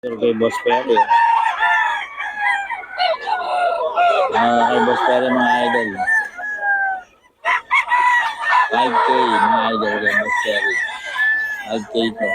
Kay Boss Perry. Kay Boss Perry mga idol. 5K mga idol kay Boss Perry. 5K to.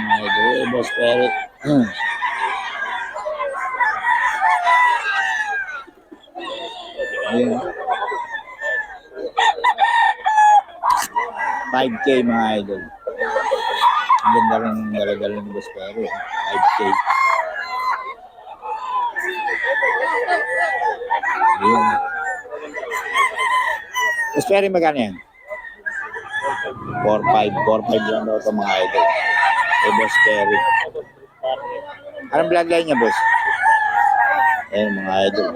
Mga idol kay Boss Perry. Ayan. 5K mga idol. Ang ganda rin ng dala-dala ng Boss Perry. 5K. Ayan. Boss Perry magkano yan? 4-5. 4-5 lang daw ito mga idol. Kay Boss Perry. Anong bloodline niya, boss? Ayan mga idol.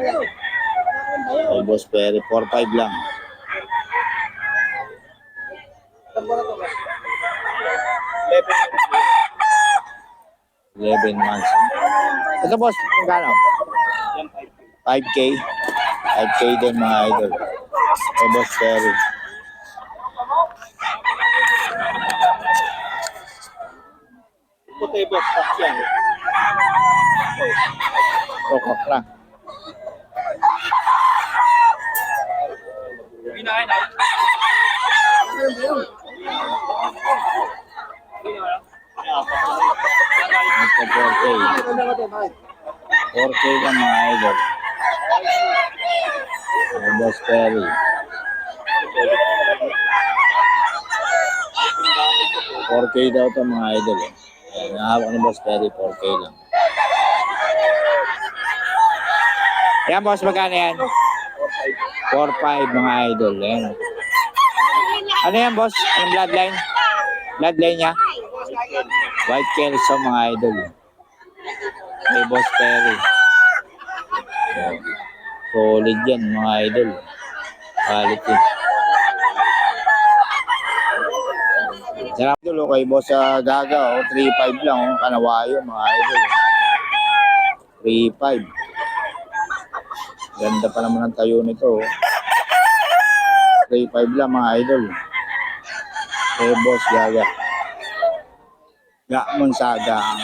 Kay Boss Perry. 4-5 lang. 11 months. Ito boss, magkano? 5K. 5K din mga idol. Kay Boss Perry. Puti boss, tax yan. Kokok lang. Pinahin na. Ito 4K. 4K lang mga idol. Kay Boss Perry. 4K daw ito mga idol. Ayan, nahawak ni Boss Perry, 4K lang. Yan boss, magkano yan? 4-5 mga idol. Ayan. Ano yan boss? Yung bloodline? Bloodline niya? White Kelso mga idol. Kay Boss Perry. Ayan. Solid yan mga idol. Quality. Sarap idol kay Boss Gaga. 3-5 lang. Kanawayo mga idol. 3-5. Ganda pa naman ang tayo nito. 3-5 lang mga idol. Kay Boss Gaga. Gamon Saga ang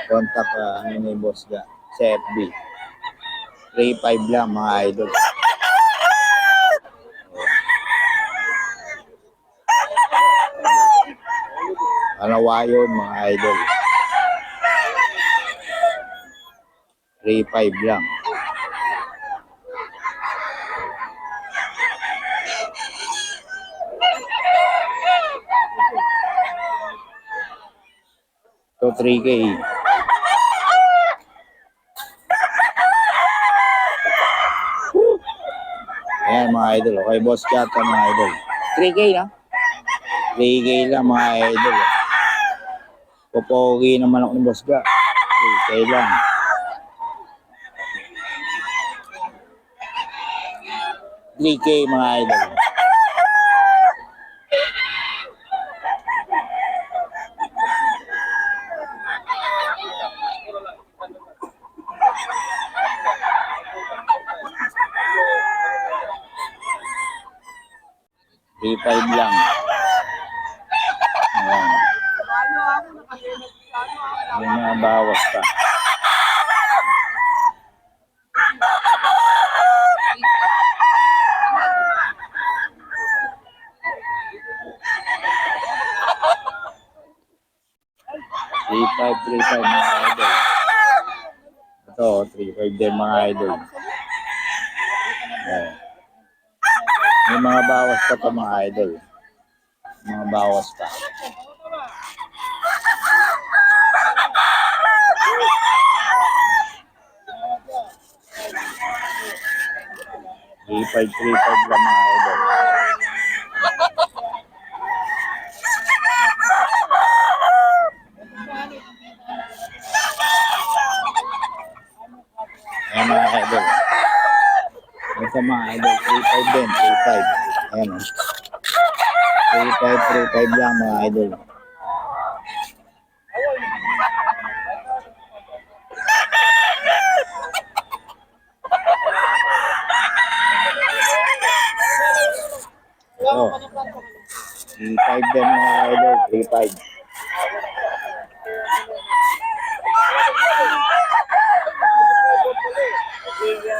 contact ni Boss Gaga sa FB. 3-5 lang mga idol. Kanawayon mga idol. 3-5 lang. So 3K. Ayan mga idol. Okay, Boss Chata mga idol. 3K na? 3K lang mga idol. Popogi naman ako ni Boss Ga. 3K lang. $3K mga idol. $3-5 lang. Ayan. May mga bawas pa. $3-5 mga idol. Ito, $3-5 din mga idol. Ayan. May mga bawas pa pa mga idol. Mga bawas pa. $3-5 lang mga idol. Ayan mga idol. Ito mga idol, 3-5 din, 3-5. Ayan o. 3-5 lang mga idol. 3.5 din mga idol. 3.5.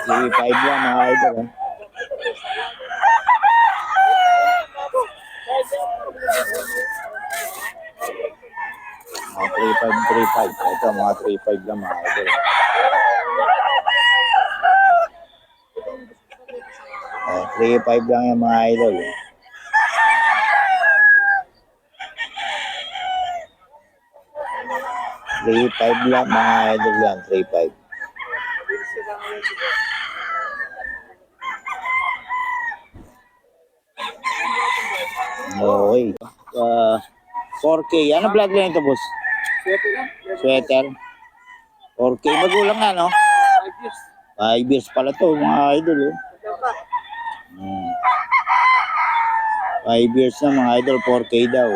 3.5 lang mga idol. Eh. Mga 3.5. Ito mga 3.5 lang mga idol. 3.5 lang yung mga idol. 3.5 lang mga idol yan. 3.5. Okay. 4K. Ano bloodline ito, boss? Sweater. 4K. Magulang na, no? 5 years pala to, mga idol. Oh. 5 years na, mga idol. 4K daw.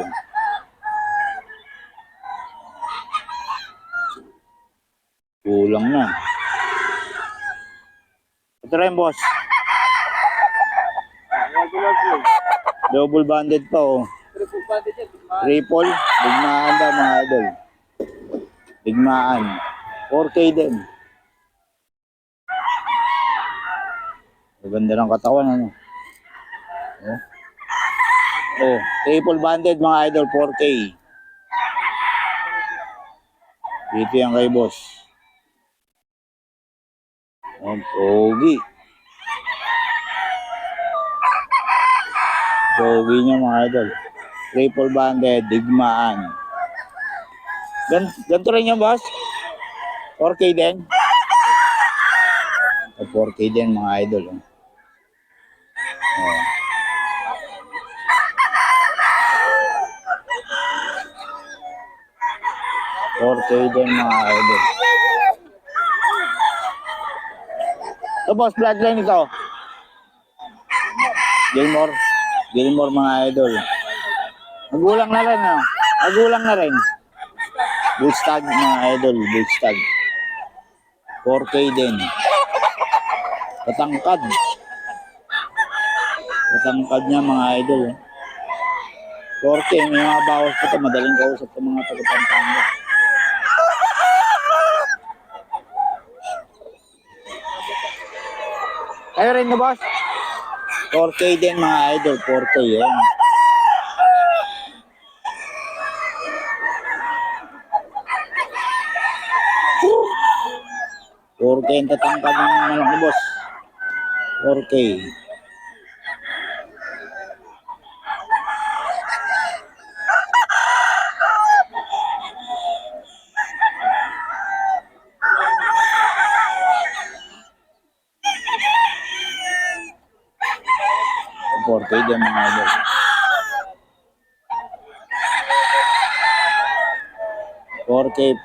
Kulang na. Ito rin, boss. Double banded pa, oh. Triple. Bigmaan daw, mga idol. Bigmaan. 4K din. Maganda ng katawan, ano? Oh, triple banded, mga idol. 4K. Dito yan kay boss. Ang pogi. Pogi niya, mga idol. Triple banded, digmaan. Ganito rin yung boss? 4K din? 4K din, mga idol. Oh. 4K din, mga idol. Ito, boss, bloodline ito. Gilmore, mga idol. Magulang na rin, no? Magulang na rin. Bullstag, mga idol. Bullstag. 4K din. Katangkad. Katangkad niya, mga idol. 4K, may mga bawas pa ito. Madaling kausap sa mga taga-Pampanga. Kayo rin na, boss? 4K din, mga idol. 4K, yan. K ang tatangkad ng malaki, boss. 4K. Din, mga idol.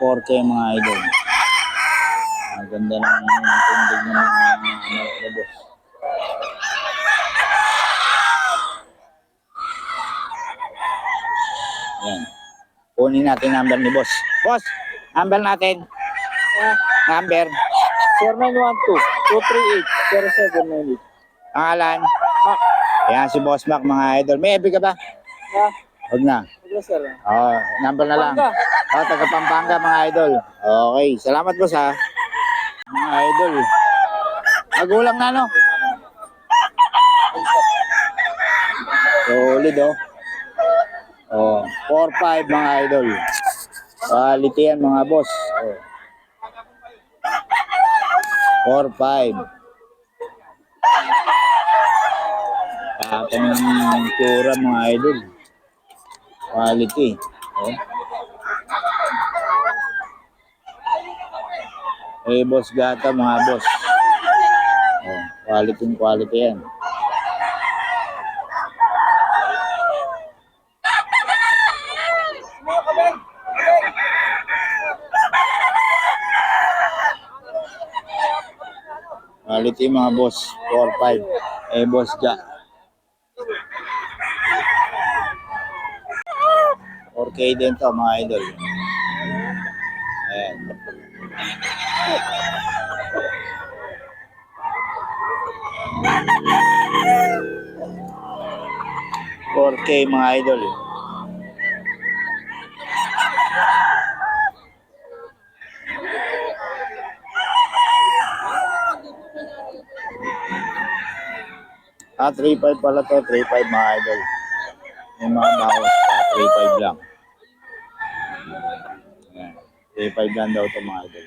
4K, mga idol. Maganda ng tindig ng mga boss. Yan. Kunin natin number ni boss. Boss, number natin. Number 0912-238-0798. Pangalan? Mac. Yan si Boss Mac, mga idol. May FB ka ba? Huwag na. Oh, number na lang. Oh, taga Pampanga, mga idol. Okay, salamat boss ha. Mga idol. Magulang na, no? Solid, oh. Oh, 4-5, mga idol. Quality yan, mga boss. Oh. 4-5. Tapang ng tura, mga idol. Quality. Oh. Boss gata, mga boss. Oh, quality yan. Quality, mga boss. 4-5. Boss ga. 4K din to, mga idol. Ayan. $4K, mga idol. 3.5 pala to, 3.5 mga idol. May mga bawas pa, 3.5 lang. Ayan. 3.5 lang daw to mga idol.